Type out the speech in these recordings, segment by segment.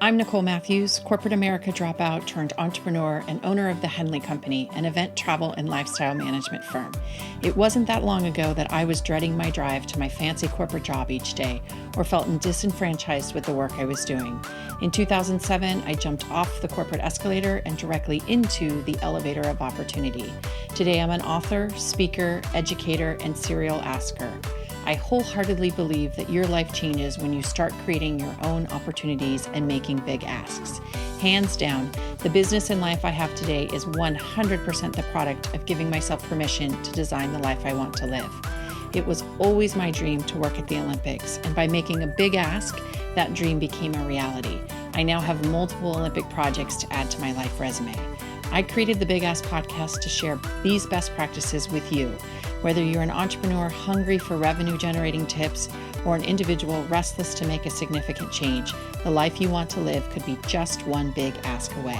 I'm Nicole Matthews, corporate America dropout turned entrepreneur and owner of the Henley Company, an event, travel, and lifestyle management firm. It wasn't that long ago that I was dreading my drive to my fancy corporate job each day or felt disenfranchised with the work I was doing. In 2007, I jumped off the corporate escalator and directly into the elevator of opportunity. Today, I'm an author, speaker, educator, and serial asker. I wholeheartedly believe that your life changes when you start creating your own opportunities and making big asks. Hands down, the business and life I have today is 100% the product of giving myself permission to design the life I want to live. It was always my dream to work at the Olympics, and by making a big ask, that dream became a reality. I now have multiple Olympic projects to add to my life resume. I created the Big Ask podcast to share these best practices with you. Whether you're an entrepreneur hungry for revenue-generating tips or an individual restless to make a significant change, the life you want to live could be just one big ask away.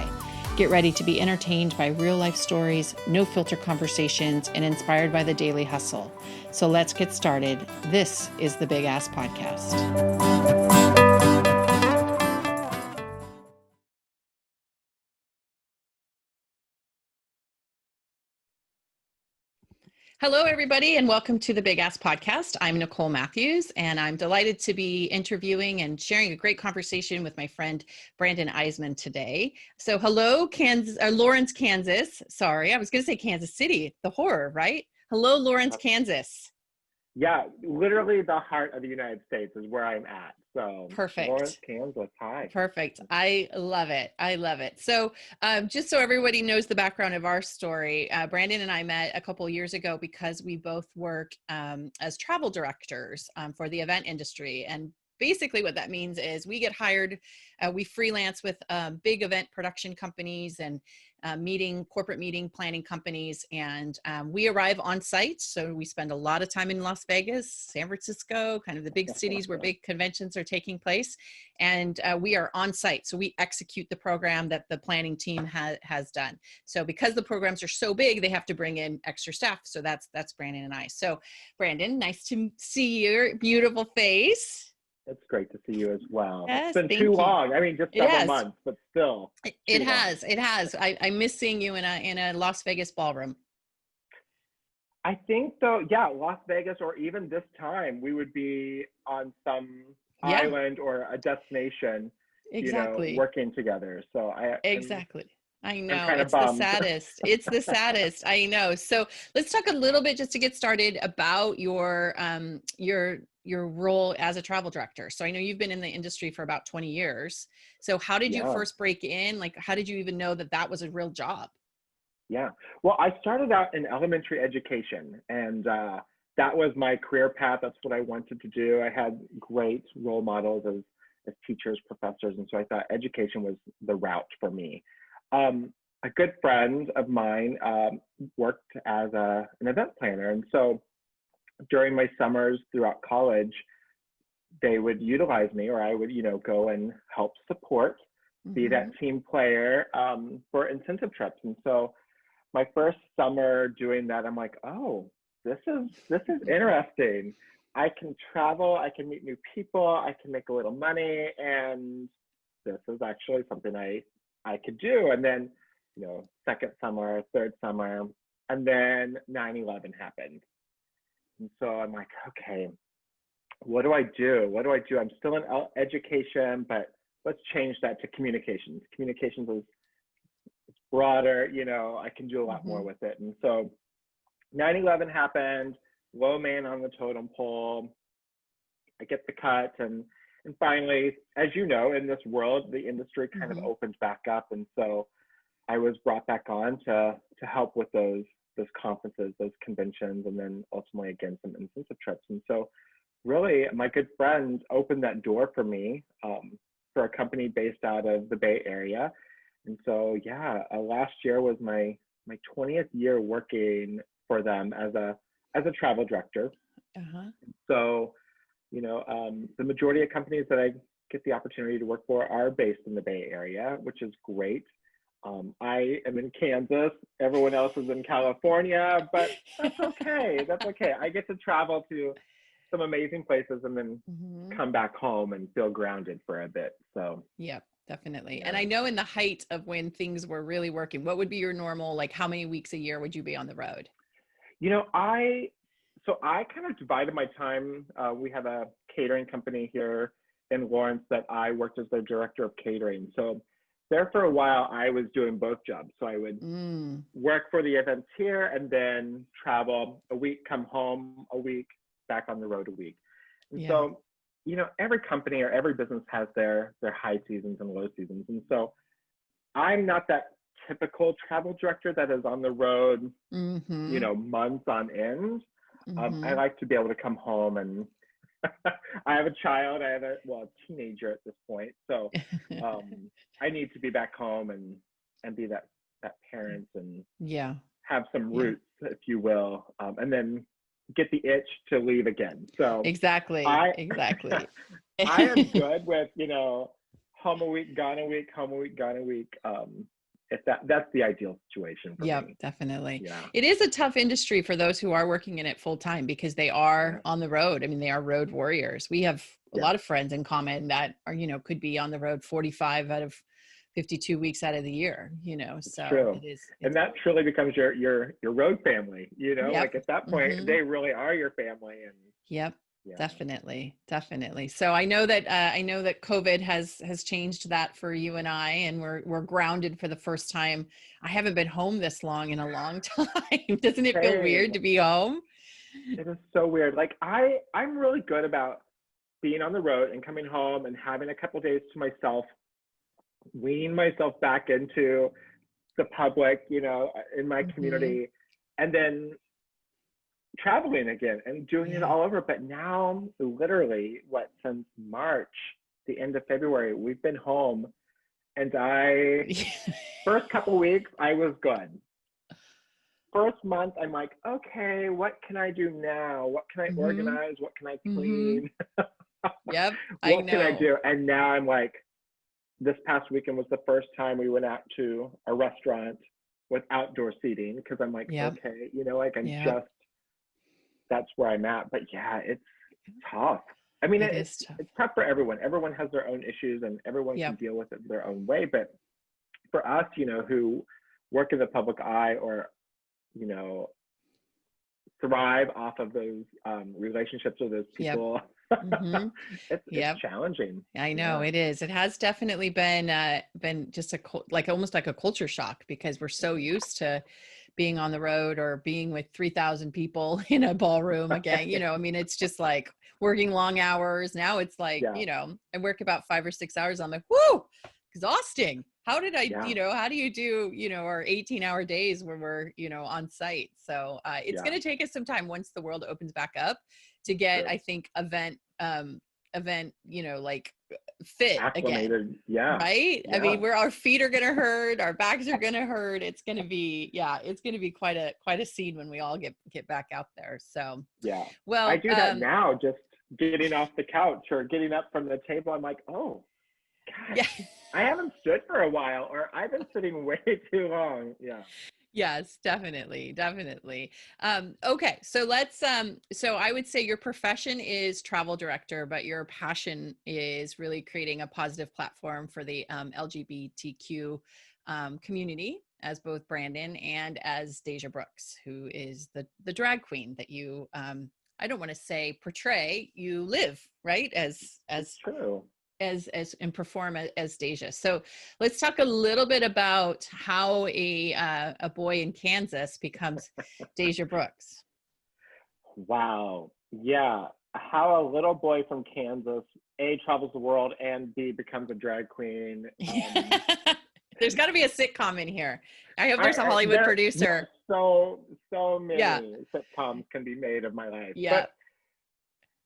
Get ready to be entertained by real-life stories, no-filter conversations, and inspired by the daily hustle. So let's get started. This is the Big Ask Podcast. Hello, everybody, and welcome to the Big Ask Podcast. I'm Nicole Matthews, and I'm delighted to be interviewing and sharing a great conversation with my friend Brandon Eisman today. So hello, Lawrence, Kansas. Sorry, I was going to say Kansas City, the horror, right? Hello, Lawrence, Kansas. Yeah, literally the heart of the United States is where I'm at. So Perfect. Lawrence, Kansas, hi. Perfect. I love it. I love it. So just so everybody knows the background of our story, Brandon and I met a couple years ago because we both work as travel directors for the event industry. And basically what that means is we get hired, we freelance with big event production companies and corporate meeting planning companies. And we arrive on site. So we spend a lot of time in Las Vegas, San Francisco, kind of the big cities where big conventions are taking place. And we are on site. So we execute the program that the planning team has done. So because the programs are so big, they have to bring in extra staff. So that's Brandon and I. So Brandon, nice to see your beautiful face. It's great to see you as well. Yes, it's been too long. I mean, just several months, but still. It has. I miss seeing you in a Las Vegas ballroom. I think so. Yeah, Las Vegas, or even this time, we would be on some island or a destination, exactly, working together. So I know it's the saddest. It's the saddest. I know. So let's talk a little bit just to get started about your role as a travel director. So I know you've been in the industry for about 20 years. So how did you first break in? Like, how did you even know that was a real job? Yeah. Well, I started out in elementary education, and that was my career path. That's what I wanted to do. I had great role models as teachers, professors, and so I thought education was the route for me. A good friend of mine worked as an event planner, and so during my summers throughout college, they would utilize me, or I would, go and help support, be that team player for incentive trips. And so my first summer doing that, I'm like, oh, this is interesting. I can travel, I can meet new people, I can make a little money, and this is actually something I could do. And then, second summer, third summer, and then 9/11 happened. And so I'm like, okay, what do I do? I'm still in education, but let's change that to communications. Communications is broader, I can do a lot more with it. And so 9/11 happened, low man on the totem pole. I get the cut, and finally, as you know, in this world, the industry kind of opened back up. And so I was brought back on to help with those conferences, those conventions, and then ultimately again some incentive trips. And so really my good friend opened that door for me for a company based out of the Bay Area. And so last year was my 20th year working for them as a travel director. So the majority of companies that I get the opportunity to work for are based in the Bay Area, which is great. I am in Kansas. Everyone else is in California, but that's okay. That's okay. I get to travel to some amazing places and then come back home and feel grounded for a bit. So Yep. definitely. Yeah. And I know in the height of when things were really working, what would be your normal, like how many weeks a year would you be on the road? You know, I kind of divided my time. We have a catering company here in Lawrence that I worked as their director of catering. So there for a while, I was doing both jobs. So I would Mm, work for the events here and then travel a week, come home a week, back on the road a week. And yeah. so, you know, every company or every business has their high seasons and low seasons. And so I'm not that typical travel director that is on the road, you Mm-hmm. know, months on end. I Mm-hmm. like to be able to come home and I have a child. I have a teenager at this point, so I need to be back home and be that parent and Yeah. have some Yeah. roots, if you will, and then get the itch to leave again. So Exactly. I Exactly. I am good with, you know, home a week, gone a week, home a week, gone a week. If that's the ideal situation for Yep, me. definitely. Yeah, It is a tough industry for those who are working in it full time because they yeah, are on the road. I mean, they are road warriors. We have a yeah. lot of friends in common that are, could be on the road 45 out of 52 weeks out of the year, It's so true. And it's, that truly becomes your road family, you know, yep. like at that point, Hmm. they really are your family. And Yep. yeah, Definitely. Definitely. So I know that COVID has changed that for you and I, and we're grounded for the first time. I haven't been home this long in a long time. Doesn't it feel weird same. to be home? It is so weird. Like I'm really good about being on the road and coming home and having a couple days to myself, wean myself back into the public, you know, in my Hmm. community, and then traveling again and doing it Yeah. all over. But now, literally, since March, the end of February, we've been home, and first couple weeks, I was good. First month, I'm like, okay, what can I do now? What can I Hmm. organize? What can I Hmm. clean? Yep. I What can I know. do? And now I'm like, this past weekend was the first time we went out to a restaurant with outdoor seating because I'm like, Yep. okay, you know, like Yep. that's where I'm at. But yeah, it's tough. I mean, It is tough. it's tough for everyone. Everyone has their own issues and everyone can Yep. deal with it their own way. But for us, you know, who work in the public eye or, you know, thrive off of those relationships with those Yep. people, Hmm. it's Yep. challenging. I know Yeah. it is. It has definitely been just like almost like a culture shock because we're so used to being on the road or being with 3,000 people in a ballroom again. I mean, it's just like working long hours. Now it's like, Yeah. I work about 5 or 6 hours. I'm like, whoo, exhausting. How did I, Yeah. how do you do, our 18-hour days when we're, on site? So it's Yeah. going to take us some time once the world opens back up to get, True. I think, event, like fit again. Acclimated. Yeah. Right? I Yeah. mean, where our feet are gonna hurt, our backs are gonna hurt. It's gonna be, yeah, it's gonna be quite a scene when we all get back out there. So, Yeah. I well, do that now, just getting off the couch or getting up from the table. I'm like, oh, gosh, yeah. I haven't stood for a while, or I've been sitting way too long. Yeah. Yes, definitely, definitely. Okay, so I would say your profession is travel director, but your passion is really creating a positive platform for the LGBTQ community, as both Brandon and as Deja Brooks, who is the drag queen that you I don't want to say portray, you live, right? It's true. As and perform as Deja. So let's talk a little bit about how a boy in Kansas becomes Deja Brooks. Wow. Yeah. How a little boy from Kansas, A, travels the world, and B, becomes a drag queen. There's got to be a sitcom in here. I hope there's a I Hollywood there yes, producer. so Yeah, many sitcoms can be made of my life. yeah. But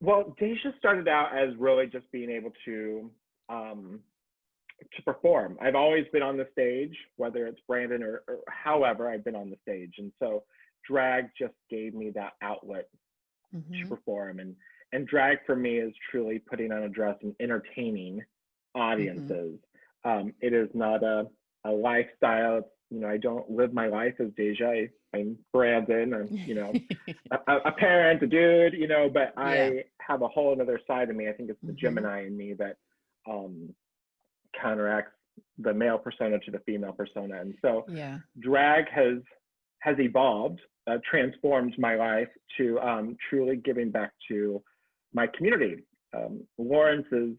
well, Deja started out as really just being able um to perform. I've always been on the stage, whether it's Brandon or however, I've been on the stage. And so drag just gave me that outlet to Mm-hmm, perform. And drag for me is truly putting on a dress and entertaining mm-hmm. audiences. It is not a lifestyle. You know, I don't live my life as Deja. I'm Brandon, or, you know, a parent, a dude, you know, but Yeah. I have a whole other side of me. I think it's the Mm-hmm, Gemini in me that um, counteracts the male persona to the female persona. And so Yeah. drag has evolved, transformed my life to truly giving back to my community. Lawrence is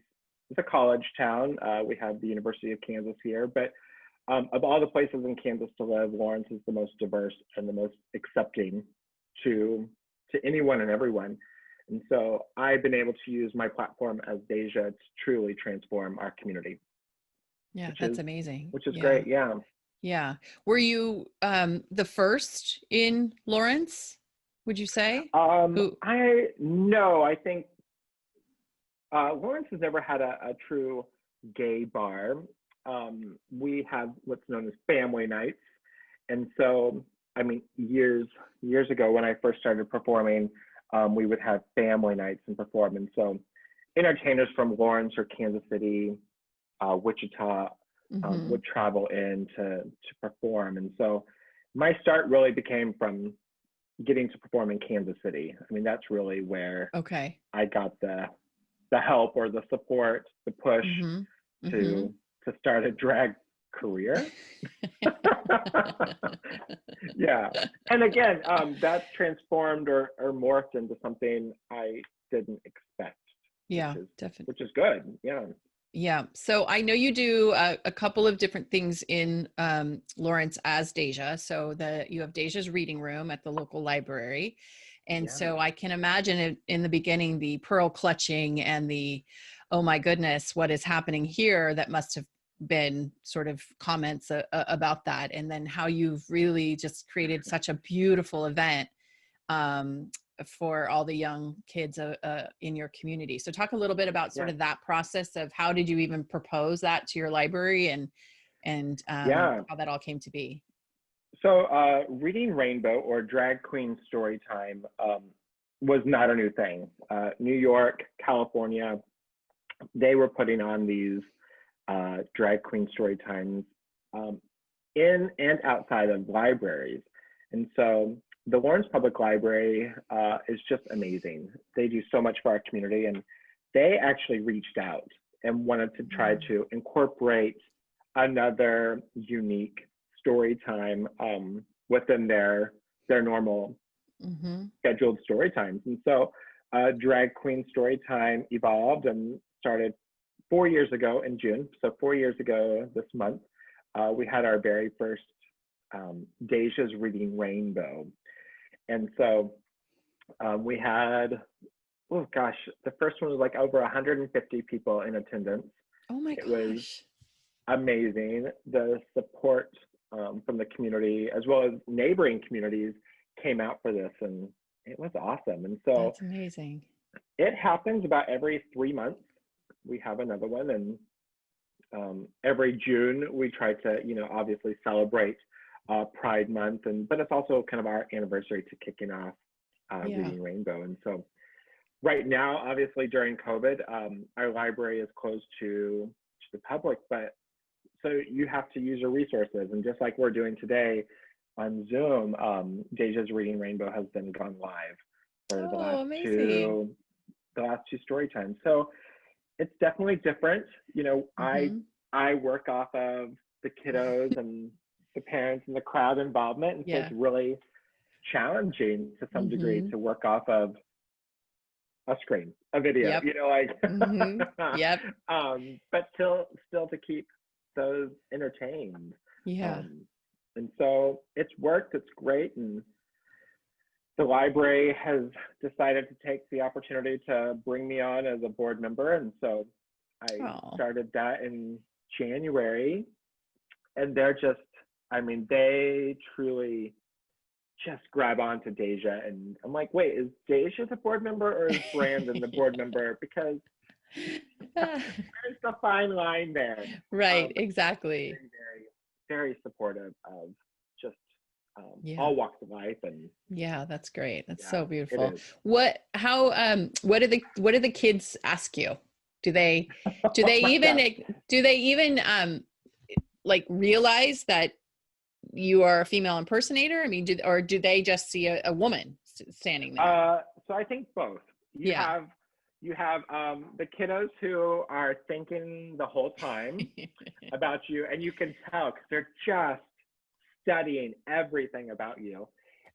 a college town. We have the University of Kansas here, but of all the places in Kansas to live, Lawrence is the most diverse and the most accepting to anyone and everyone. And so I've been able to use my platform as Deja to truly transform our community. Yeah, that's amazing. Which is Yeah. great. Yeah. Yeah. Were you the first in Lawrence, would you say? I think Lawrence has never had a true gay bar. We have what's known as family nights. And so, I mean, years ago when I first started performing, we would have family nights and perform. And so entertainers from Lawrence or Kansas City, Wichita, would travel in to perform. And so my start really became from getting to perform in Kansas City. I mean, that's really where I got the help or the support, the push to start a drag career. Yeah. And again, that's transformed or morphed into something I didn't expect. Yeah, definitely. Which is good. Yeah. Yeah. So I know you do a couple of different things in Lawrence as Deja. So you have Deja's reading room at the local library. And so I can imagine in the beginning, the pearl clutching and the, oh my goodness, what is happening here? That must have been sort of comments about that. And then how you've really just created such a beautiful event for all the young kids in your community. So talk a little bit about sort of that process of how did you even propose that to your library and how that all came to be. So Reading Rainbow or Drag Queen Storytime was not a new thing. New York, California, they were putting on these drag queen story times in and outside of libraries. And so the Lawrence Public Library is just amazing. They do so much for our community, and they actually reached out and wanted to try to incorporate another unique story time within their normal scheduled story times. And so Drag Queen Storytime evolved and started 4 years ago in June. So 4 years ago this month, we had our very first Deja's Reading Rainbow. And so we had, oh gosh, the first one was like over 150 people in attendance. Oh my gosh. It was amazing. The support from the community as well as neighboring communities came out for this, and it was awesome. And so that's amazing. It happens about every 3 months. We have another one, and every June we try to, obviously celebrate Pride Month, but it's also kind of our anniversary to kicking off Reading Rainbow. And so right now, obviously during COVID, our library is closed to the public, but so you have to use your resources. And just like we're doing today on Zoom, Deja's Reading Rainbow has been gone live for the last two story times. So it's definitely different. I work off of the kiddos and the parents and the crowd involvement. And so it's really challenging to some degree to work off of a screen, a video, but still to keep those entertained. And so it's worked, it's great. And the library has decided to take the opportunity to bring me on as a board member. And so I started that in January, and they truly just grab onto Deja. And I'm like, wait, is Deja the board member or is Brandon the board member? Because there's the fine line there. Right, exactly. Very, very supportive of just all walks of life. And that's great. That's so beautiful. What do the kids ask you? Do they even like realize that you are a female impersonator? I mean, do they just see a woman standing there? So I think both. You have You have the kiddos who are thinking the whole time about you, and you can tell because they're just studying everything about you.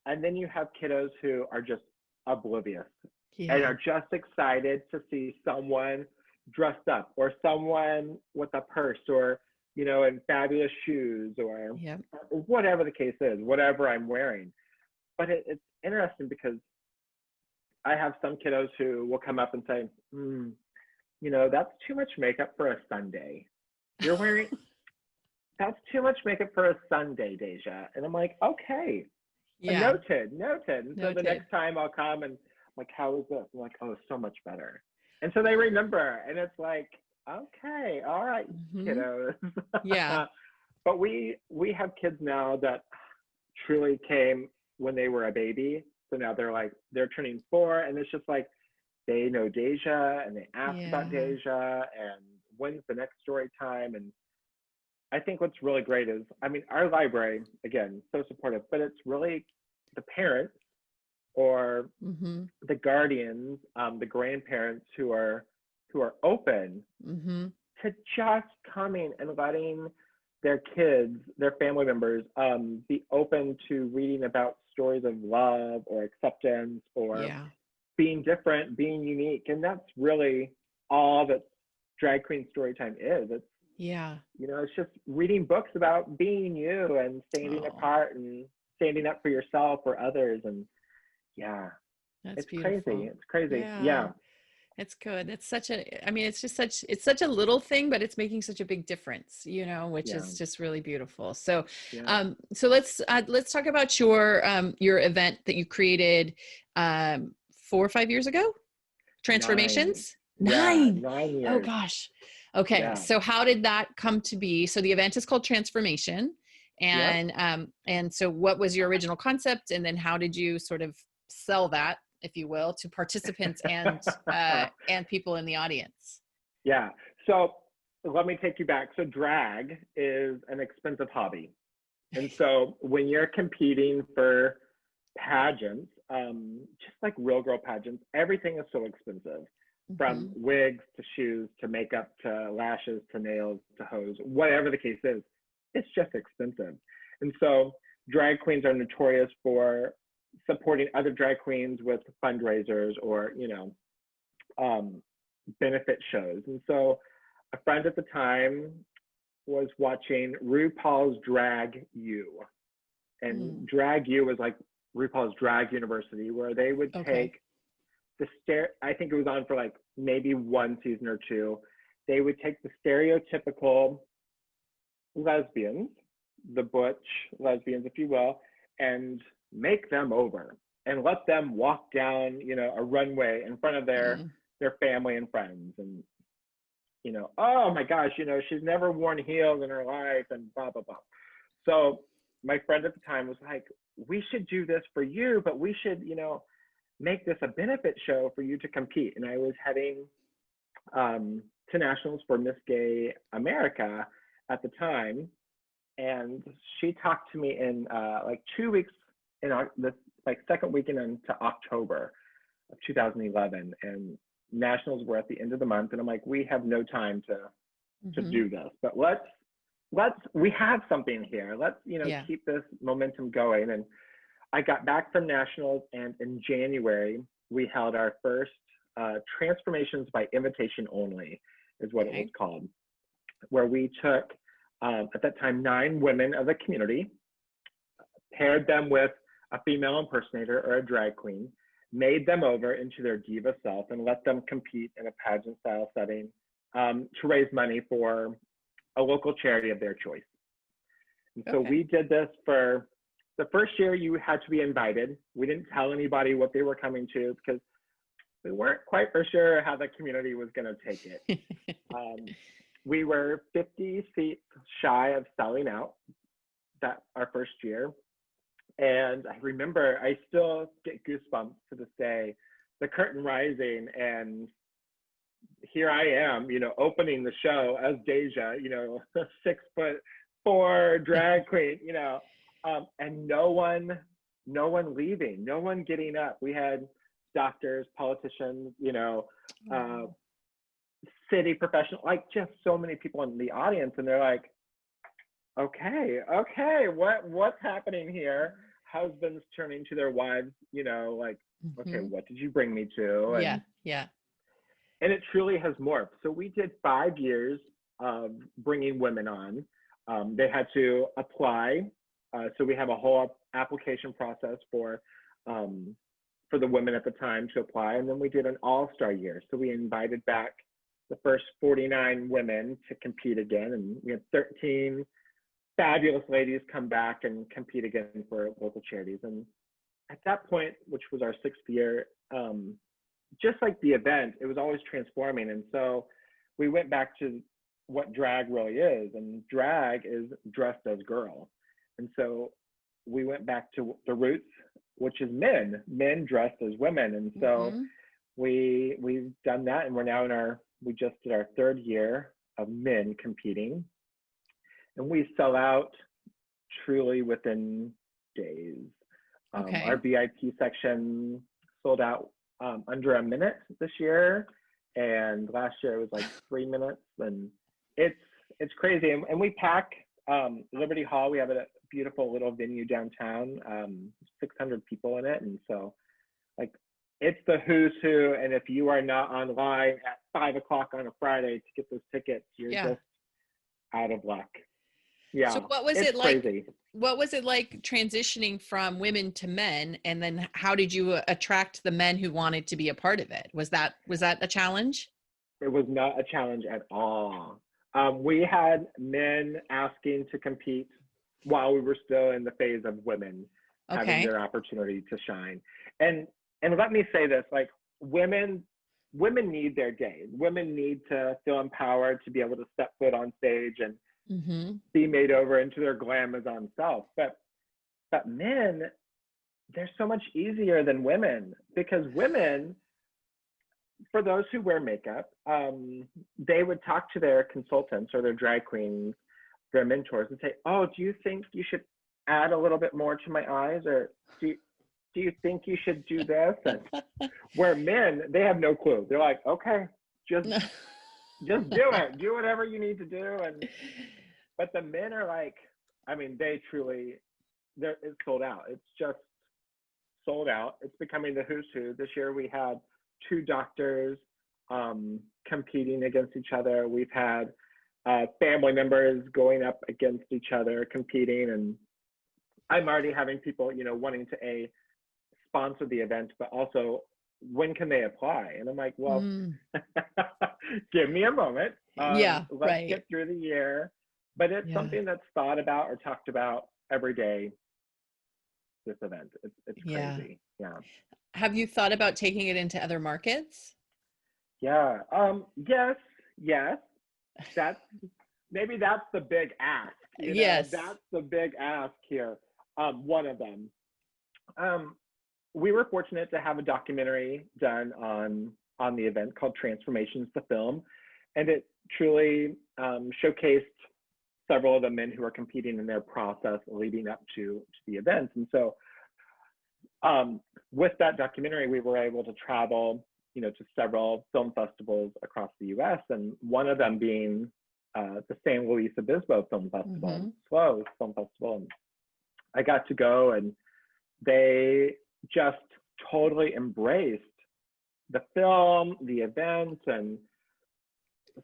And then you have kiddos who are just oblivious and Yeah. are just excited to see someone dressed up or someone with a purse or, in fabulous shoes Yep. or whatever the case is, whatever I'm wearing. But it's interesting because I have some kiddos who will come up and say, that's too much makeup for a Sunday. You're wearing, that's too much makeup for a Sunday, Deja. And I'm like, okay, Yeah. noted. And so the Noted. next time I'll come and I'm like, how is this? I'm like, oh, so much better. And so they remember, and it's like, okay, all right, Hmm. kiddos. Yeah. But we have kids now that truly came when they were a baby. So now they're turning 4, and it's just like they know Deja, and they ask about Yeah. Deja, and when's the next story time. And I think what's really great is, I mean, our library, again, so supportive, but it's really the parents or Hmm. the guardians, the grandparents who are open Hmm. to just coming and letting their kids, their family members, be open to reading about stories of love or acceptance or Yeah. being different, being unique. And that's really all that drag queen storytime is. Yeah. It's just reading books about being you and standing Oh, apart and standing up for yourself or others. And yeah, that's it's crazy. beautiful. It's crazy. Yeah. Yeah. It's good. I mean, it's such a little thing, but it's making such a big difference, which Yeah. is just really beautiful. So, Yeah. so let's talk about your event that you created, 4 or 5 years ago. 9. Transformations. Yeah. 9. Oh 9 years. gosh. Okay. Yeah. So how did that come to be? So the event is called Transformation. Yep. And so what was your original concept? And then how did you sort of sell that, if you will, to participants and people in the audience? Yeah. So let me take you back. So drag is an expensive hobby. And so when you're competing for pageants, just like real girl pageants, everything is so expensive, from Mm-hmm. wigs to shoes to makeup to lashes to nails to hose, whatever the case is, it's just expensive. And so drag queens are notorious for supporting other drag queens with fundraisers or, um, benefit shows. And so a friend at the time was watching RuPaul's Drag U. And Mm. Drag U was like RuPaul's Drag University, where they would Okay. take I think it was on for like maybe one season or two. They would take the stereotypical lesbians, the butch lesbians, if you will, and make them over and let them walk down, a runway in front of Mm. their family and friends. And, oh my gosh, she's never worn heels in her life and blah, blah, blah. So my friend at the time was like, we should do this for you, but we should, make this a benefit show for you to compete. And I was heading to nationals for Miss Gay America at the time. And she talked to me in like 2 weeks in the like second weekend into October of 2011. And nationals were at the end of the month. And I'm like, we have no time to Mm-hmm. do this, but we have something here. Let's, Yeah. keep this momentum going. And I got back from nationals, and in January, we held our first Transformations by Invitation Only, is what it was Okay. called, where we took, at that time, 9 women of the community, paired them with a female impersonator or a drag queen, made them over into their diva self, and let them compete in a pageant style setting to raise money for a local charity of their choice. And so Okay. we did this for the first year. You had to be invited. We didn't tell anybody what they were coming to because we weren't quite for sure how the community was going to take it. We were 50 seats shy of selling out that our first year. And I remember, I still get goosebumps to this day, the curtain rising, and here I am, opening the show as Deja, a 6'4" drag queen, and no one leaving, no one getting up. We had doctors, politicians, uh, Oh. city professionals, like just so many people in the audience. And they're like, okay, what's happening here? Husbands turning to their wives, like, okay, Mhm. what did you bring me to? Yeah, yeah. And it truly has morphed. So we did 5 years of bringing women on. They had to apply. So we have a whole application process for the women at the time to apply. And then we did an all-star year. So we invited back the first 49 women to compete again. And we had 13 fabulous ladies come back and compete again for local charities. And at that point, which was our 6th year, just like the event, it was always transforming. And so we went back to what drag really is. And drag is dressed as girl. And so we went back to the roots, which is men dressed as women. And so Mhm. we've done that. And we're now we just did our 3rd year of men competing. And we sell out truly within days. Our Okay. VIP section sold out under a minute this year, and last year it was like 3 minutes, and it's crazy. And we pack Liberty Hall. We have a beautiful little venue downtown, 600 people in it, and so like it's the who's who. And if you are not online at 5 o'clock on a Friday to get those tickets, you're Yeah. just out of luck. So Yeah, what was it's it like? crazy. What was it like transitioning from women to men? And then how did you attract the men who wanted to be a part of it? Was that a challenge? It was not a challenge at all. We had men asking to compete while we were still in the phase of women having Okay. their opportunity to shine. And let me say this, like women need their days. Women need to feel empowered to be able to step foot on stage and Mm-hmm. be made over into their glamazon self. But men, they're so much easier than women, because women, for those who wear makeup, they would talk to their consultants or their drag queens, their mentors, and say, "Oh, do you think you should add a little bit more to my eyes, or do you think you should do this?" And where men, they have no clue. They're like, "Okay, just do it. Do whatever you need to do." And but the men are like, I mean, it's sold out. It's just sold out. It's becoming the who's who. This year we had 2 doctors competing against each other. We've had family members going up against each other competing, and I'm already having people, wanting to sponsor the event, but also when can they apply? And I'm like, well, Mm. give me a moment. Yeah, Let's right. get through the year. But it's Yeah. something that's thought about or talked about every day. This event, it's Yeah. crazy. Yeah. Have you thought about taking it into other markets? Yeah. Yes. That's that's the big ask. Yes. That's the big ask here. One of them. We were fortunate to have a documentary done on the event called Transformations the Film, and it truly showcased several of the men who are competing in their process leading up to the event. And so with that documentary, we were able to travel, to several film festivals across the U.S., and one of them being the San Luis Obispo Film Festival, Mm-hmm. SLO Film Festival. And I got to go, and they just totally embraced the film, the event, and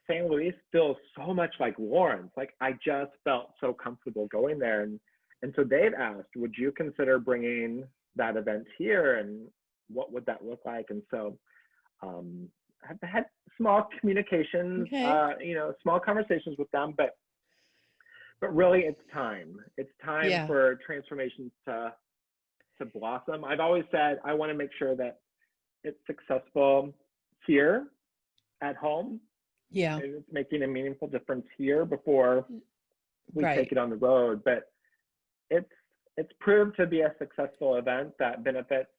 St. Louis feels so much like Lawrence. Like I just felt so comfortable going there, and so they've asked, would you consider bringing that event here, and what would that look like? And so I've had small communications, Okay. small conversations with them, but really it's time. It's time Yeah. for transformations to blossom. I've always said I want to make sure that it's successful here at home, Yeah. and it's making a meaningful difference here before we take Right. it on the road. But it's proved to be a successful event that benefits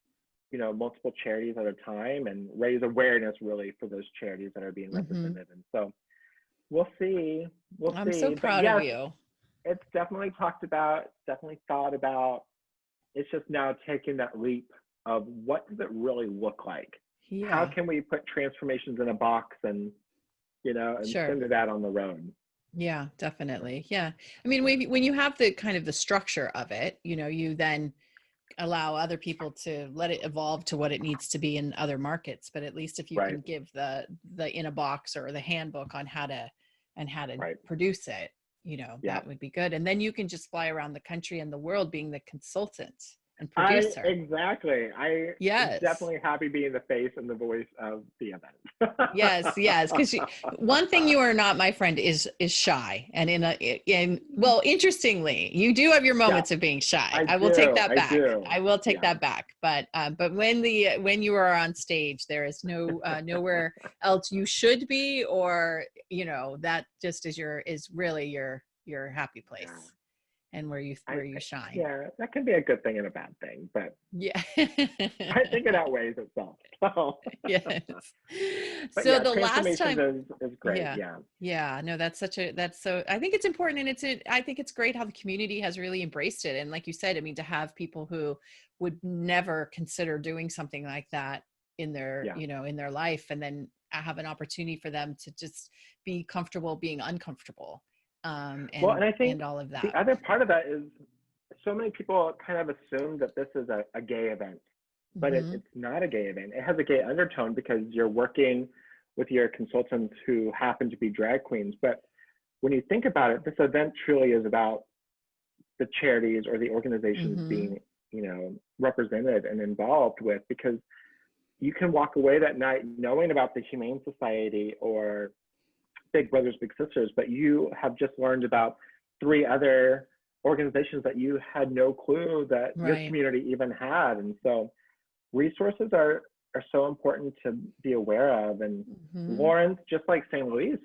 multiple charities at a time and raise awareness really for those charities that are being Mm-hmm. represented. And so we'll see. I'm so But proud of yes, you. it's definitely talked about, definitely thought about. It's just now taking that leap of what does it really look like? How Yeah. can we put transformations in a box and, and Sure. send it out on the road? Yeah, definitely. Yeah. I mean, Yeah. when you have the kind of the structure of it, you then allow other people to let it evolve to what it needs to be in other markets. But at least if you Right. can give the in a box or the handbook on how to Right. produce it, Yeah. that would be good. And then you can just fly around the country and the world being the consultant and I producer. exactly. I am Yes. definitely happy being the face and the voice of the event. Yes, yes. Because one thing you are not, my friend, is shy. And well, interestingly, you do have your Yeah, moments of being shy. I I will take do. that I back. do. I will take Yeah. that back. But when you are on stage, there is nowhere else you should be, or that just is really your happy Yeah. place and where you shine. Yeah, that can be a good thing and a bad thing, but Yeah. I think it outweighs itself. So, Yes. but So yeah, the last transformations time, is great. yeah. Yeah. Yeah. No, that's so, I think it's important. And I think it's great how the community has really embraced it. And like you said, I mean, to have people who would never consider doing something like that Yeah. in their life, and then have an opportunity for them to just be comfortable being uncomfortable. Well, and I think And all of the that. other part of that is so many people kind of assume that this is a gay event, but Hmm. it's not a gay event. It has a gay undertone because you're working with your consultants who happen to be drag queens. But when you think about it, this event truly is about the charities or the organizations Hmm. being, represented and involved with, because you can walk away that night knowing about the Humane Society or Big Brothers Big Sisters, but you have just learned about 3 other organizations that you had no clue that your Right. community even had. And so resources are so important to be aware of. And Hmm. Lawrence, just like St. Louis,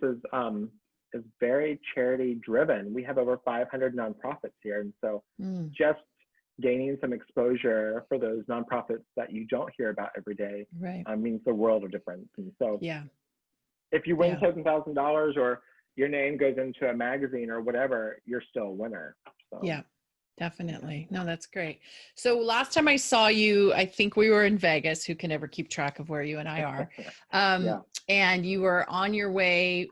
is very charity driven. We have over 500 nonprofits here, and so Mm. just gaining some exposure for those nonprofits that you don't hear about every day Right. means the world of difference. And so Yeah. if you win Yeah. $7,000 or your name goes into a magazine or whatever, you're still a winner. So Yeah. yeah, Definitely. No, that's great. So last time I saw you, I think we were in Vegas. Who can ever keep track of where you and I are? yeah, And you were on your way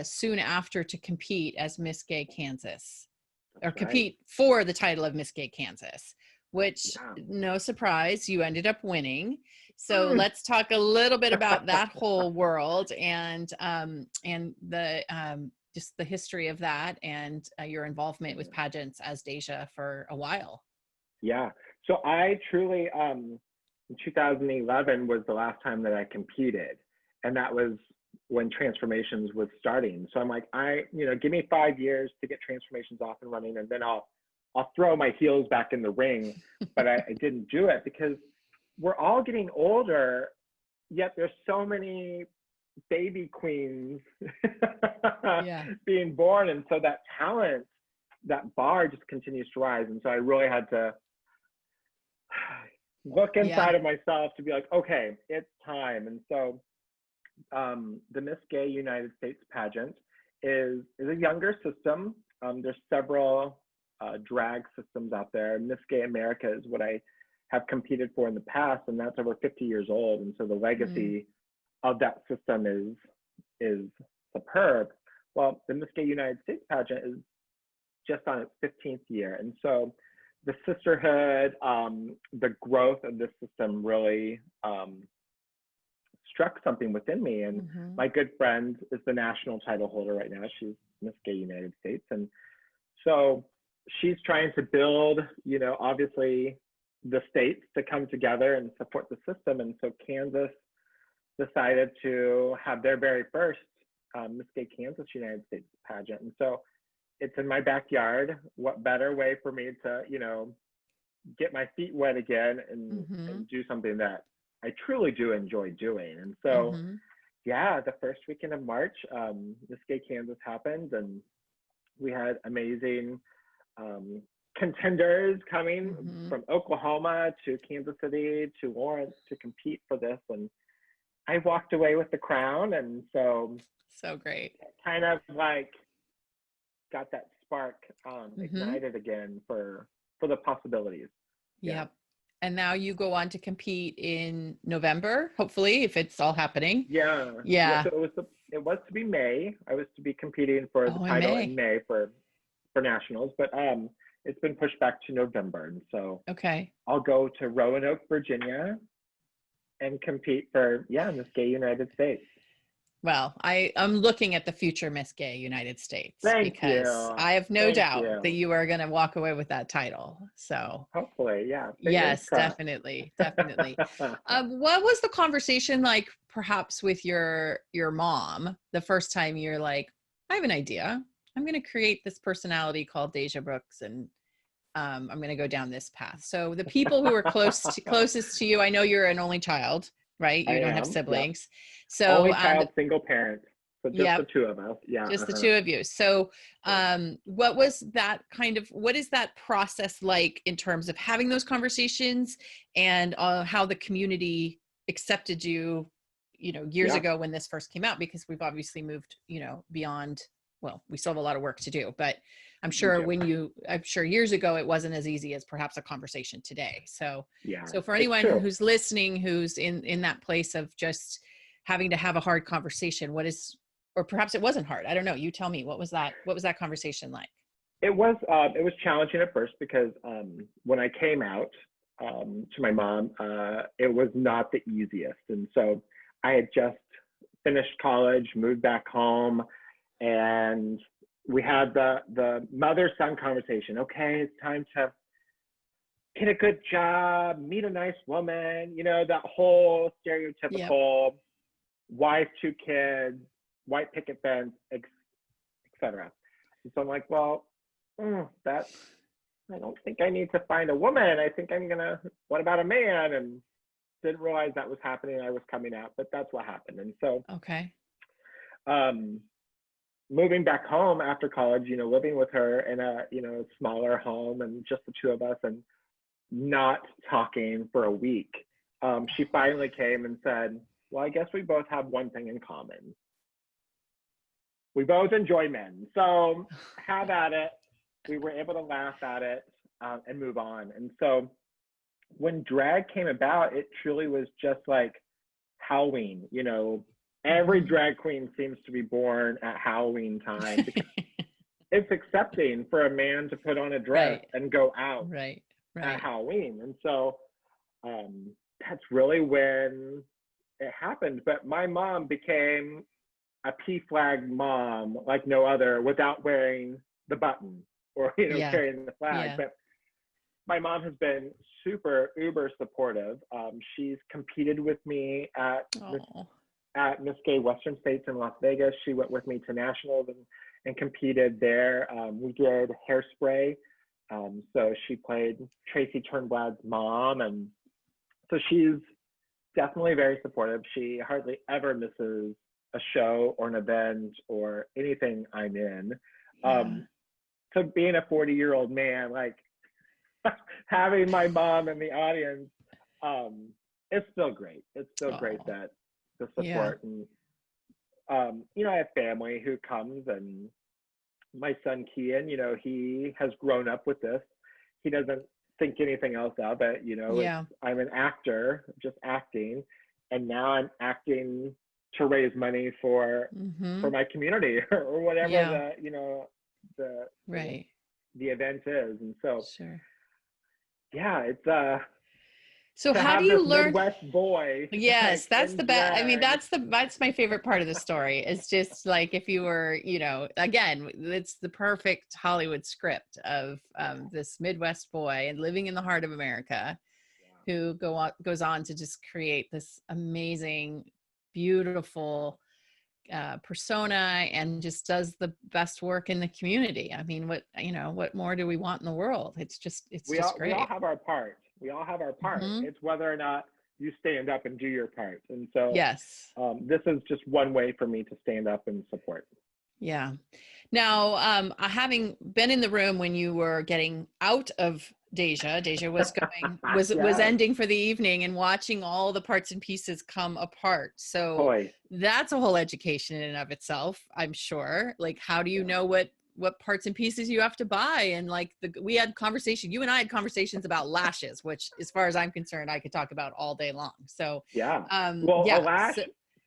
soon after to compete as Miss Gay Kansas, that's or right. compete for the title of Miss Gay Kansas, which, Yeah. no surprise, you ended up winning. So let's talk a little bit about that whole world, and the just the history of that, and your involvement with pageants as Deja for a while. Yeah. So I truly, in 2011 was the last time that I competed. And that was when Transformations was starting. So I'm like, give me 5 years to get Transformations off and running, and then I'll throw my heels back in the ring. But I didn't do it because we're all getting older, yet there's so many baby queens Yeah. being born. And so that talent, that bar just continues to rise. And so I really had to look Yeah. inside of myself to be like, okay, it's time. And so the Miss Gay United States pageant is a younger system. There's several drag systems out there. Miss Gay America is what I have competed for in the past, and that's over 50 years old. And so the Mm. legacy of that system is superb. Well, the Miss Gay United States pageant is just on its 15th year, and so the sisterhood, the growth of this system really struck something within me. And Hmm. my good friend is the national title holder right now. She's Miss Gay United States, and so she's trying to build, obviously the states to come together and support the system. And so Kansas decided to have their very first Miss Gay Kansas United States pageant. And so it's in my backyard. What better way for me to, get my feet wet again Hmm. and do something that I truly do enjoy doing. And so, Hmm. yeah, the first weekend of March, Miss Gay Kansas happened, and we had amazing contenders coming Hmm. from Oklahoma to Kansas City to Lawrence to compete for this. And I walked away with the crown. And so So great. kind of like got that spark Hmm. ignited again for the possibilities. Yeah. Yep. And now you go on to compete in November, hopefully, if it's all happening. Yeah. Yeah. So it was to be May. I was to be competing for the Oh, in title in May. May for nationals, but it's been pushed back to November, and so Okay. I'll go to Roanoke, Virginia, and compete for Miss Gay United States. Well, I'm looking at the future Miss Gay United States Thank because you. I have no Thank doubt that you. you are going to walk away with that title. So Hopefully, yeah. Fingers yes, crossed. definitely, definitely. What was the conversation like, perhaps with your mom, the first time you're like, I have an idea. I'm going to create this personality called Deja Brooks, and I'm going to go down this path. So the people who are closest to you, I know you're an only child, right? I You don't have am. Yep. siblings. So Only child, single parent. So just the yep, two of us. Yeah. just the two of you. So Yeah. what is that process like in terms of having those conversations, and how the community accepted you, years Yeah. ago when this first came out? Because we've obviously moved, beyond, well, we still have a lot of work to do, but I'm We sure do. years ago it wasn't as easy as perhaps a conversation today. So Yeah. for It's anyone true. who's listening, who's in that place of just having to have a hard conversation, or perhaps it wasn't hard. I don't know. You tell me, what was that conversation like? It was challenging at first because when I came out to my mom, it was not the easiest, and so I had just finished college, moved back home, and we had the mother-son conversation. Okay, it's time to get a good job, meet a nice woman, that whole Yep. stereotypical wife, two kids, white picket fence, etc. And so I'm like, well, that I don't think I need to find a woman. I think what about a man? And didn't realize that was happening. I was coming out, but that's what happened. And so, Okay. moving back home after college, living with her in a, smaller home and just the two of us and not talking for a week, she finally came and said, well, I guess we both have one thing in common. We both enjoy men. So have at it. We were able to laugh at it and move on. And so when drag came about, it truly was just like Halloween. Every drag queen seems to be born at Halloween time because it's accepting for a man to put on a dress and go out right. at Halloween. And so that's really when it happened. But my mom became a P-flag mom like no other without wearing the button or, carrying the flag. Yeah. But my mom has been super uber supportive. She's competed with me at Miss Gay Western States in Las Vegas. She went with me to nationals and competed there. We did Hairspray. So she played Tracy Turnblad's mom. And so she's definitely very supportive. She hardly ever misses a show or an event or anything I'm in. So being a 40-year-old man, like having my mom in the audience, it's still great. It's still great that the support. And I have family who comes, and my son Kian, he has grown up with this. He doesn't think anything else of it. I'm an actor, just acting, and now I'm acting to raise money for my community or whatever the event is. And so it's so to how do have you this learn Midwest boy. Yes, that's the best. I mean, drag. that's my favorite part of the story. It's just like, if you were, again, it's the perfect Hollywood script of this Midwest boy and living in the heart of America, who goes on to just create this amazing, beautiful persona, and just does the best work in the community. I mean, what more do we want in the world? It's just great. We all have our part. We all have our part. It's whether or not you stand up and do your part. And so yes, this is just one way for me to stand up and support. Yeah. Now, having been in the room when you were getting out of Deja was going, was ending for the evening, and watching all the parts and pieces come apart. So that's a whole education in and of itself, I'm sure. Like, how do you know what what parts and pieces you have to buy. And like we had you and I had conversations about lashes, which as far as I'm concerned, I could talk about all day long. So, Yeah. Well, a yeah. lash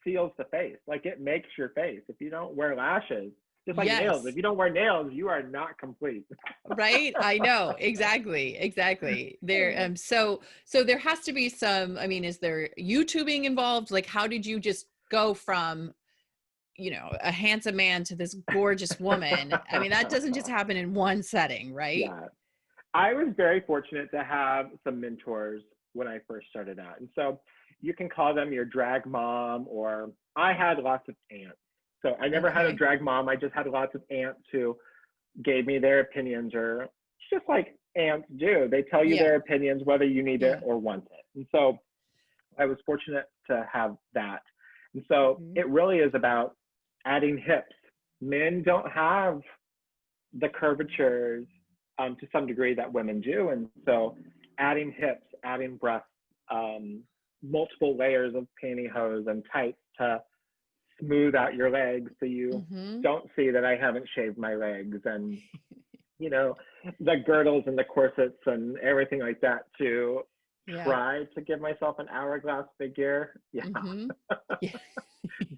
seals the face. Like it makes your face. If you don't wear lashes, just like Yes. nails, if you don't wear nails, you are not complete. Right. I know. Exactly. There. So there has to be some, I mean, is there YouTubing involved? Like, how did you just go from, a handsome man to this gorgeous woman? I mean, that doesn't just happen in one setting, right? Yeah. I was very fortunate to have some mentors when I first started out. And so you can call them your drag mom, or I had lots of aunts. So I never had a Okay. drag mom. I just had lots of aunts who gave me their opinions, or just like aunts do. They tell you Yeah. their opinions, whether you need it Yeah. or want it. And so I was fortunate to have that. And so it really is about adding hips. Men don't have the curvatures to some degree that women do. And so adding hips, adding breasts, multiple layers of pantyhose and tights to smooth out your legs so you don't see that I haven't shaved my legs, and the girdles and the corsets and everything like that to try to give myself an hourglass figure. Yeah.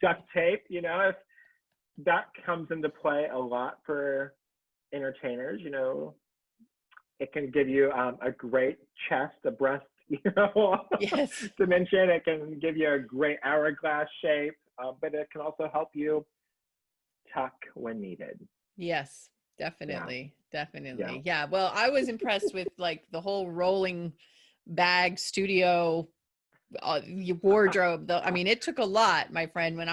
Duct tape, if that comes into play a lot for entertainers, it can give you a great chest, a breast, Yes. dimension. It can give you a great hourglass shape, but it can also help you tuck when needed. Yes, definitely. Definitely. Yeah. Yeah. Well, I was impressed with like the whole rolling bag studio wardrobe. I mean, it took a lot, my friend, when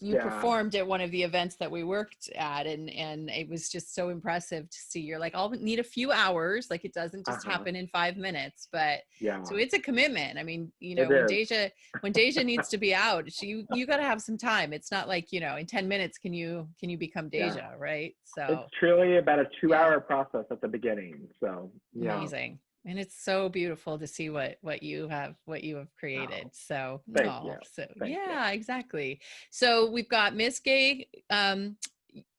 you performed at one of the events that we worked at, and it was just so impressive to see. You're like, I'll need a few hours. Like it doesn't just happen in 5 minutes, but so it's a commitment. I mean, when Deja needs to be out, you got to have some time. It's not like, in 10 minutes, can you become Deja, right? So it's truly about a 2-hour process at the beginning. So amazing. And it's so beautiful to see what you have created. So, thank you. Exactly. So we've got Miss Gay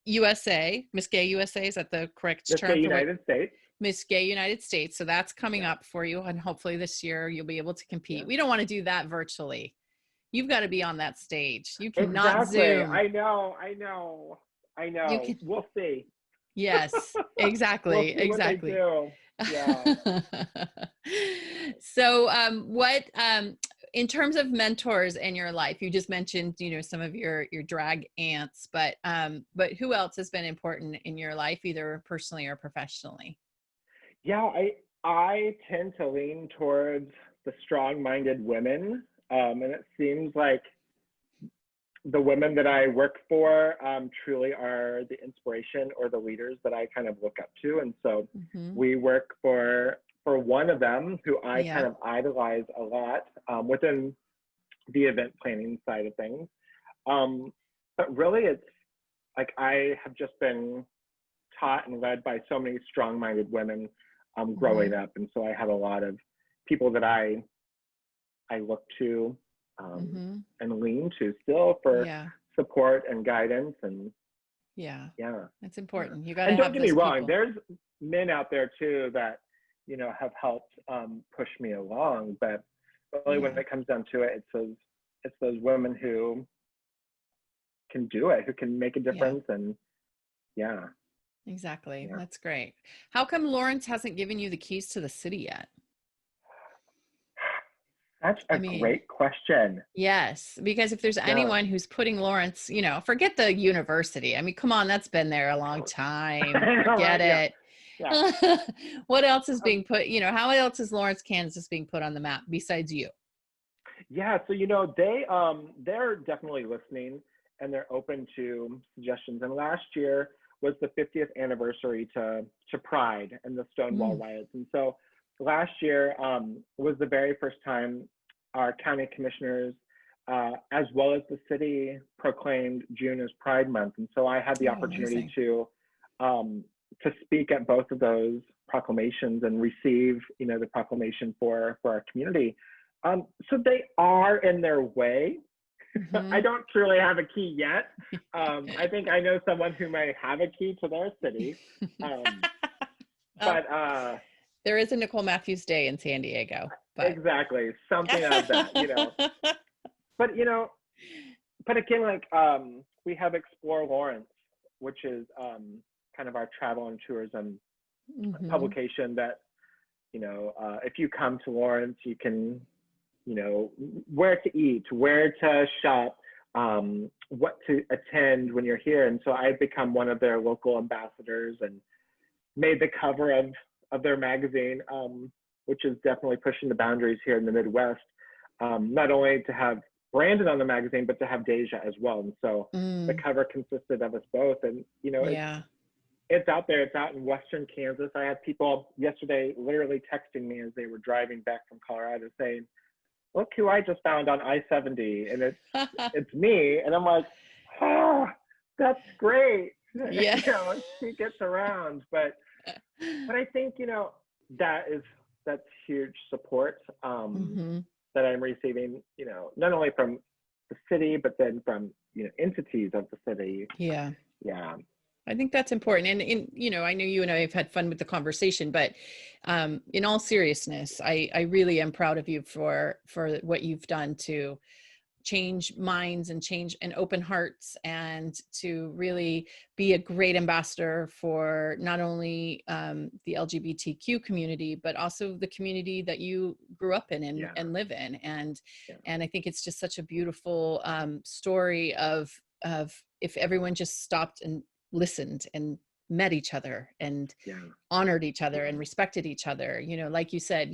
USA. Miss Gay USA, is that the correct term? Miss Gay United States. Miss Gay United States. So that's coming up for you, and hopefully this year you'll be able to compete. We don't want to do that virtually. You've got to be on that stage. You cannot Zoom. I know. We'll see. Yes, exactly. We'll see what they do. Yeah. So what in terms of mentors in your life, you just mentioned some of your drag aunts, but who else has been important in your life, either personally or professionally? Yeah, I tend to lean towards the strong-minded women, and it seems like the women that I work for truly are the inspiration or the leaders that I kind of look up to. And so we work for one of them who I kind of idolize a lot within the event planning side of things. But really it's like I have just been taught and led by so many strong-minded women growing up. And so I have a lot of people that I look to and lean to still for support and guidance. And that's important. You got to have. And don't get me wrong, people. There's men out there too that have helped push me along, but really when it comes down to it, it's those women who can do it, who can make a difference. And exactly. That's great. How come Lawrence hasn't given you the keys to the city yet? That's a great question. Yes, because if there's anyone who's putting Lawrence, forget the university. I mean, come on, that's been there a long time. Forget it. Yeah. What else is being put, how else is Lawrence, Kansas being put on the map besides you? Yeah, so they're definitely listening and they're open to suggestions. And last year was the 50th anniversary to Pride and the Stonewall riots. And so last year was the very first time our county commissioners, as well as the city, proclaimed June as Pride Month. And so I had the opportunity to speak at both of those proclamations and receive, the proclamation for our community. So they are in their way. I don't truly have a key yet. I think I know someone who may have a key to their city. Well, But there is a Nicole Matthews Day in San Diego, but exactly, something of that, But but again, like we have Explore Lawrence, which is kind of our travel and tourism publication that, if you come to Lawrence, you can, where to eat, where to shop, what to attend when you're here. And so I've become one of their local ambassadors and made the cover of their magazine, which is definitely pushing the boundaries here in the Midwest. Not only to have Brandon on the magazine, but to have Deja as well. And so the cover consisted of us both. And, it's out there. It's out in Western Kansas. I had people yesterday literally texting me as they were driving back from Colorado saying, look who I just found on I-70. And it's me. And I'm like, oh, that's great. Yeah. She gets around. But I think, that's huge support that I'm receiving, not only from the city, but then from, entities of the city. Yeah. Yeah. I think that's important. And I know you and I have had fun with the conversation, but in all seriousness, I really am proud of you for what you've done to change minds and open hearts, and to really be a great ambassador for not only the LGBTQ community, but also the community that you grew up in and live in. And I think it's just such a beautiful story of if everyone just stopped and listened and met each other and honored each other and respected each other. Like you said,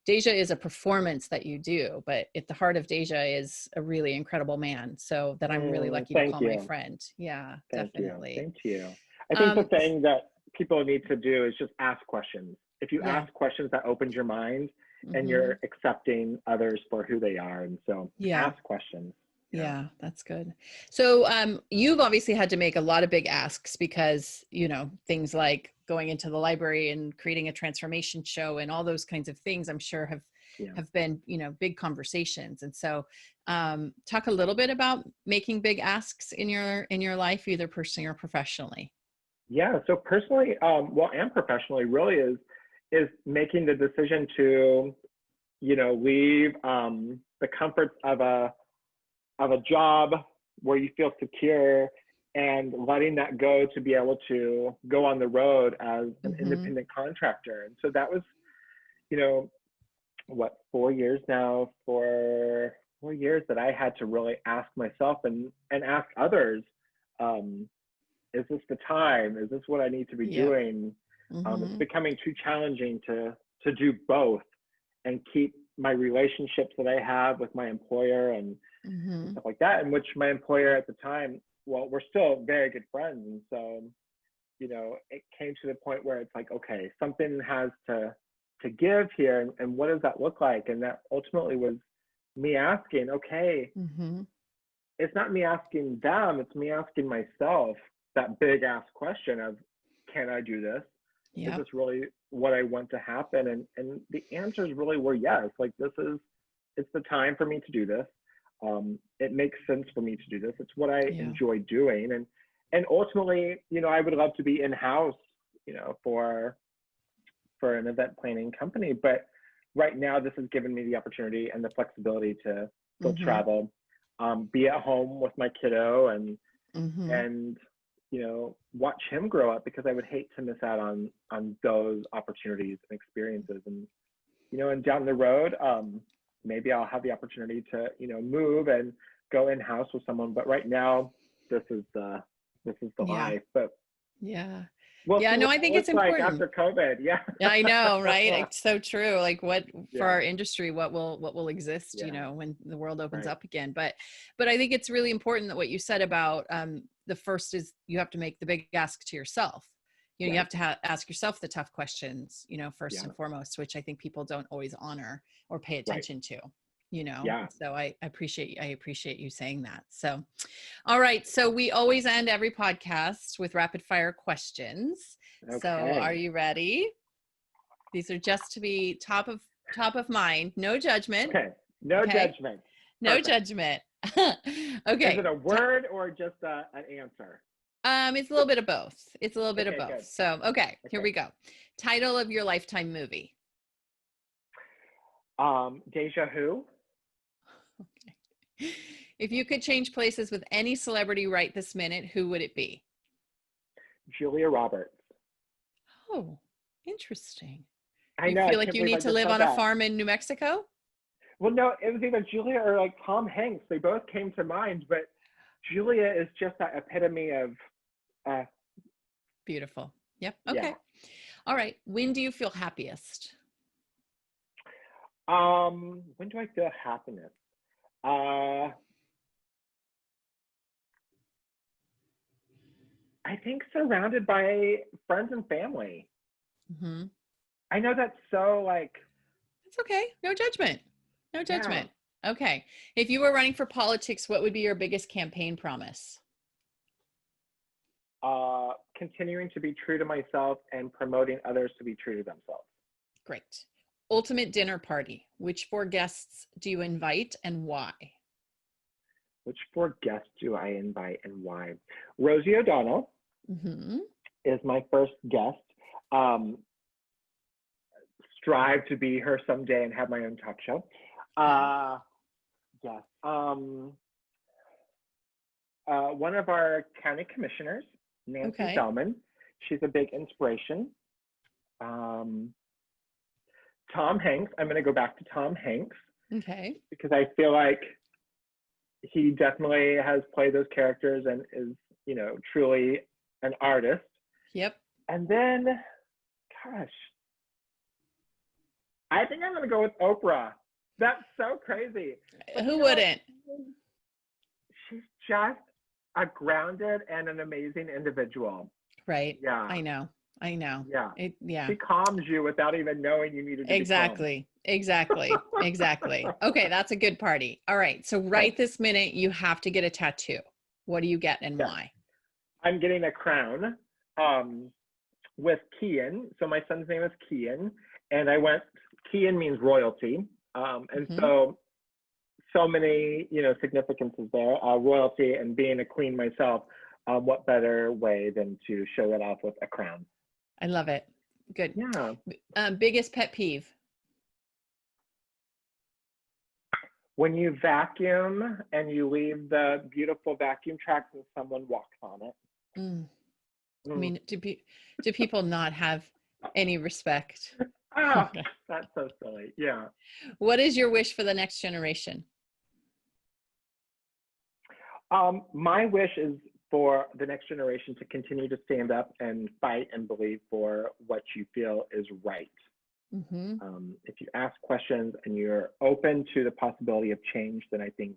Deja is a performance that you do, but at the heart of Deja is a really incredible man. So that I'm really lucky to call my friend. Yeah, definitely. Thank you. I think the thing that people need to do is just ask questions. If you ask questions, that opens your mind and you're accepting others for who they are. And so ask questions. Yeah, that's good. So you've obviously had to make a lot of big asks because, things like going into the library and creating a transformation show and all those kinds of things, I'm sure have been, big conversations. And so talk a little bit about making big asks in your life, either personally or professionally. Yeah. So personally, and professionally really is making the decision to, leave the comforts of a job where you feel secure and letting that go to be able to go on the road as an independent contractor. And so that was, 4 years now, 4 years that I had to really ask myself and ask others, is this the time? Is this what I need to be doing? It's becoming too challenging to do both and keep my relationships that I have with my employer and stuff like that, in which my employer at the time, we're still very good friends. And so, it came to the point where it's like, okay, something has to give here. And what does that look like? And that ultimately was me asking, okay, it's not me asking them, it's me asking myself that big ask question of, can I do this? Is this really what I want to happen? And the answers really were yes. Like, it's the time for me to do this. It makes sense for me to do this. It's what I enjoy doing. And ultimately, I would love to be in-house, for an event planning company. But right now, this has given me the opportunity and the flexibility to still travel, be at home with my kiddo and watch him grow up, because I would hate to miss out on those opportunities and experiences. And, and down the road, maybe I'll have the opportunity to, move and go in-house with someone. But right now, this is the life. But I think it's important. After COVID, I know, right? It's so true. Like, what for our industry, what will exist, when the world opens up again. But I think it's really important that what you said about the first is you have to make the big ask to yourself. You have to ask yourself the tough questions, first and foremost, which I think people don't always honor or pay attention to. So I appreciate you saying that. So, all right. So we always end every podcast with rapid fire questions. Okay. So are you ready? These are just to be top of mind. No judgment. Okay. No judgment. No judgment. Is Okay. it a word or just an answer? It's a little bit of both. It's a little bit of Okay, both. good. So, okay, here Okay. we go. Title of your lifetime movie. Deja Who? Okay. If you could change places with any celebrity right this minute, who would it be? Julia Roberts. Oh, interesting. I You know, I feel like can't you believe need I to just live said on a that. farm in New Mexico? Well, no, it was either Julia or like Tom Hanks. They both came to mind, but Julia is just that epitome of, uh, Beautiful. Yep. yeah. Okay. All right. When do you feel happiest? When do I feel happiness? Uh, I think surrounded by friends and family. Mm-hmm. I know that's so like, It's okay. No judgment. No yeah, judgment. Okay. If you were running for politics, what would be your biggest campaign promise? continuing to be true to myself and promoting others to be true to themselves. Great. Ultimate dinner party. Which four guests do you invite and why? Which four guests do I invite and why? Rosie O'Donnell Mm-hmm. is my first guest. Um, strive to be her someday and have my own talk show. Yes. One of our county commissioners, Nancy Okay. Selman. She's a big inspiration. Tom Hanks. I'm going to go back to Tom Hanks Okay. because I feel like he definitely has played those characters and is, truly an artist. Yep. And then, gosh, I think I'm going to go with Oprah. That's so crazy. But Who wouldn't? she's just a grounded and an amazing individual. Right. Yeah. I know. Yeah. Yeah. She calms you without even knowing you needed to Exactly. Exactly. Okay. That's a good party. All right. So be calm. right this minute, you have to get a tattoo. What do you get and Yeah. why? I'm getting a crown with Kian. So my son's name is Kian. And Kian means royalty. And so many, significances there. Royalty and being a queen myself. What better way than to show that off with a crown? I love it. Good. Yeah. Biggest pet peeve. When you vacuum and you leave the beautiful vacuum tracks and someone walks on it. I mean, do people not have any respect? Oh, that's so silly. Yeah. What is your wish for the next generation? My wish is for the next generation to continue to stand up and fight and believe for what you feel is right. If you ask questions and you're open to the possibility of change, then I think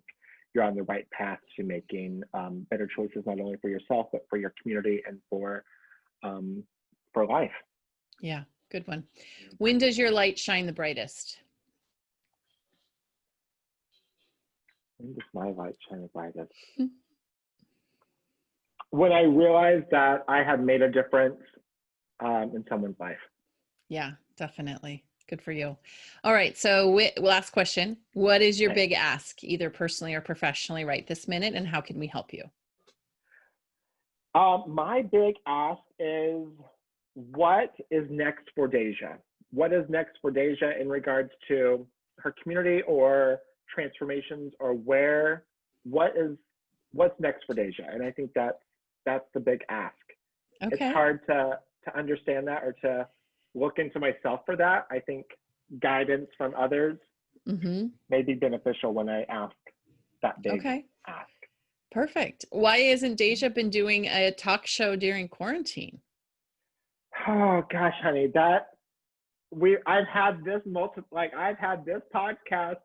you're on the right path to making better choices, not only for yourself, but for your community and for life. Yeah, good one. When does your light shine the brightest? When does my light shine the brightest? When I realized that I had made a difference in someone's life. Yeah, definitely. Good for you. All right. So last question. What is your big ask, either personally or professionally, right this minute, and how can we help you? My big ask is, what is next for Deja? What is next for Deja in regards to her community or transformations, or what's next for Deja? And I think that's the big ask. Okay. It's hard to understand that or to look into myself for that. I think guidance from others may be beneficial when I ask that big ask. Perfect. Why hasn't Deja been doing a talk show during quarantine? Oh gosh, honey, I've had this podcast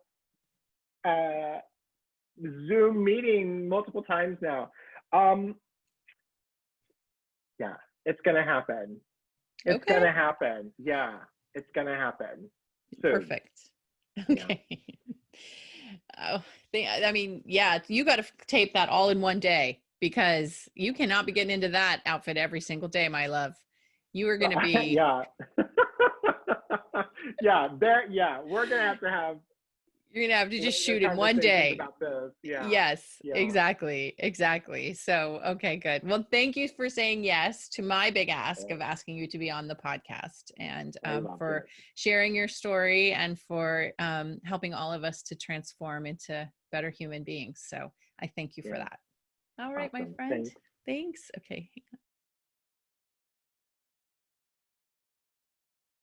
Zoom meeting multiple times now. Yeah, it's gonna happen. It's gonna happen. Yeah, it's gonna happen soon. Perfect. Okay. Yeah. I mean, yeah, you got to tape that all in one day, because you cannot be getting into that outfit every single day, my love. You are going to be. Yeah. Yeah, we're gonna have to have You're gonna have to We'll just have shoot in one conversations day. about this. Yeah. Yes, Yeah. exactly. Exactly. So, okay, good. Well, thank you for saying yes to my big ask Yeah. of asking you to be on the podcast, and I loved for it. sharing your story, and for helping all of us to transform into better human beings. So I thank you for Yeah. that. All right, my Awesome. friend. Thanks. Thanks. Okay.